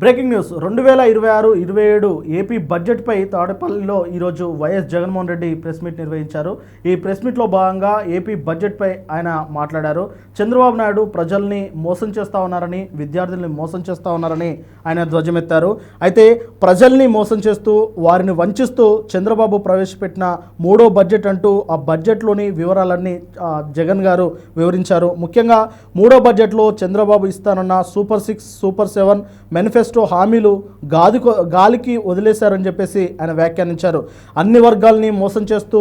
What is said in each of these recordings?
Breaking news 2026-27 AP బడ్జెట్పై తాడేపల్లిలో ఈరోజు YS Jaganmohan Reddy press meet నిర్వహించారు. ఈ ప్రెస్ మీట్లో భాగంగా ఏపీ బడ్జెట్పై ఆయన మాట్లాడారు. చంద్రబాబు నాయుడు ప్రజల్ని మోసం చేస్తూ ఉన్నారని, విద్యార్థుల్ని మోసం చేస్తూ ఉన్నారని ఆయన ధ్వజమెత్తారు. అయితే ప్రజల్ని మోసం చేస్తూ వారిని వంచిస్తూ చంద్రబాబు ప్రవేశపెట్టిన మూడో బడ్జెట్ అంటూ ఆ బడ్జెట్లోని వివరాలన్నీ జగన్ గారు వివరించారు. ముఖ్యంగా మూడో బడ్జెట్లో చంద్రబాబు ఇస్తానన్న సూపర్ 6, సూపర్ 7 మేనిఫెస్టో హామీలు గాలికి వదిలేశారని చెప్పేసి ఆయన వ్యాఖ్యానించారు. అన్ని వర్గాల్ని మోసం చేస్తూ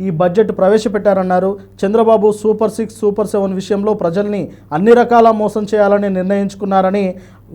ఈ బడ్జెట్ ప్రవేశపెట్టారన్నారు. చంద్రబాబు సూపర్ 6, సూపర్ 7 విషయంలో ప్రజల్ని అన్ని రకాల మోసం చేయాలని నిర్ణయించుకున్నారని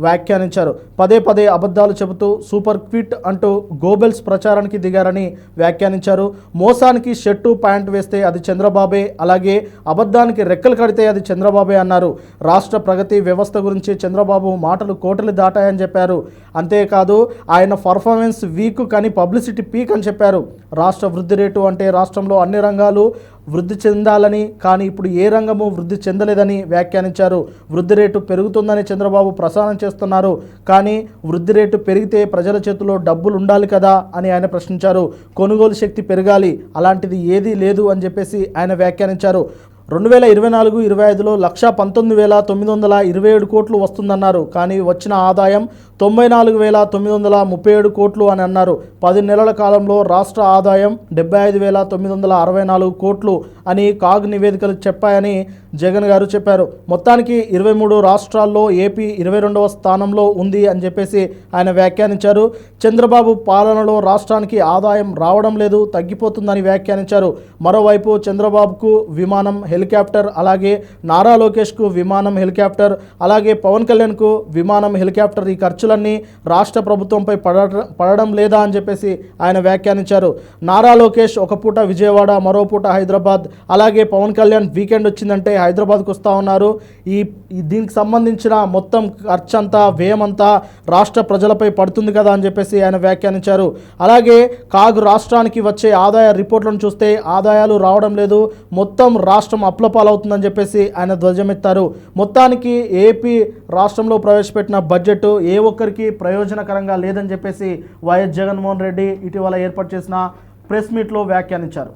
వ్యాఖ్యానించారు. పదే పదే అబద్ధాలు చెబుతూ సూపర్ క్విట్ అంటూ గోబెల్స్ ప్రచారానికి దిగారని వ్యాఖ్యానించారు. మోసానికి షర్టు ప్యాంట్ వేస్తే అది చంద్రబాబే, అలాగే అబద్ధానికి రెక్కలు కడితే అది చంద్రబాబే అన్నారు. రాష్ట్ర ప్రగతి వ్యవస్థ గురించి చంద్రబాబు మాటలు కోటలు దాటాయని చెప్పారు. అంతేకాదు ఆయన పర్ఫార్మెన్స్ వీక్ కానీ పబ్లిసిటీ పీక్ అని చెప్పారు. రాష్ట్ర వృద్ధి రేటు అంటే రాష్ట్రంలో అన్ని రంగాలు వృద్ధి చెందాలని, కానీ ఇప్పుడు ఏ రంగము వృద్ధి చెందలేదని వ్యాఖ్యానించారు. వృద్ధి రేటు పెరుగుతుందని చంద్రబాబు ప్రసారం చేస్తున్నారు, కానీ వృద్ధి రేటు పెరిగితే ప్రజల చేతిలో డబ్బులు ఉండాలి కదా అని ఆయన ప్రశ్నించారు. కొనుగోలు శక్తి పెరగాలి, అలాంటిది ఏదీ లేదు అని చెప్పేసి ఆయన వ్యాఖ్యానించారు. 2024-25లో 119,927 కోట్లు వస్తుందన్నారు, కానీ వచ్చిన ఆదాయం 94,937 కోట్లు అని అన్నారు. 10 నెలల కాలంలో రాష్ట్ర ఆదాయం 75,964 కోట్లు అని కాగ్ నివేదికలు చెప్పాయని జగన్ గారు చెప్పారు. మొత్తానికి 23 రాష్ట్రాల్లో ఏపీ 22వ స్థానంలో ఉంది అని చెప్పేసి ఆయన వ్యాఖ్యానించారు. చంద్రబాబు పాలనలో రాష్ట్రానికి ఆదాయం రావడం లేదు, తగ్గిపోతుందని వ్యాఖ్యానించారు. మరోవైపు చంద్రబాబుకు విమానం, హెలికాప్టర్, అలాగే నారా లోకేష్కు విమానం, హెలికాప్టర్, అలాగే పవన్ కళ్యాణ్కు విమానం, హెలికాప్టర్, ఈ ఖర్చులన్నీ రాష్ట్ర ప్రభుత్వంపై పడడం లేదా అని చెప్పేసి ఆయన వ్యాఖ్యానించారు. నారా లోకేష్ ఒక పూట విజయవాడ, మరో పూట హైదరాబాద్, అలాగే పవన్ కళ్యాణ్ వీకెండ్ వచ్చిందంటే హైదరాబాద్కు వస్తూ ఉన్నారు. దీనికి సంబంధించిన మొత్తం ఖర్చంతా, వ్యయమంతా రాష్ట్ర ప్రజలపై పడుతుంది కదా అని చెప్పేసి ఆయన వ్యాఖ్యానించారు. అలాగే కాగ్ రాష్ట్రానికి వచ్చే ఆదాయ రిపోర్ట్లను చూస్తే ఆదాయాలు రావడం లేదు, మొత్తం రాష్ట్రం అప్లపాలవుతుందని చెప్పేసి ఆయన ధ్వజమెత్తారు. మొత్తానికి ఏపీ రాష్ట్రంలో ప్రవేశపెట్టిన బడ్జెట్ ఏ ఒక్కరికి ప్రయోజనకరంగా లేదని చెప్పేసి వైఎస్ జగన్మోహన్ రెడ్డి ఇటీవల ఏర్పాటు చేసిన ప్రెస్ మీట్లో వ్యాఖ్యానించారు.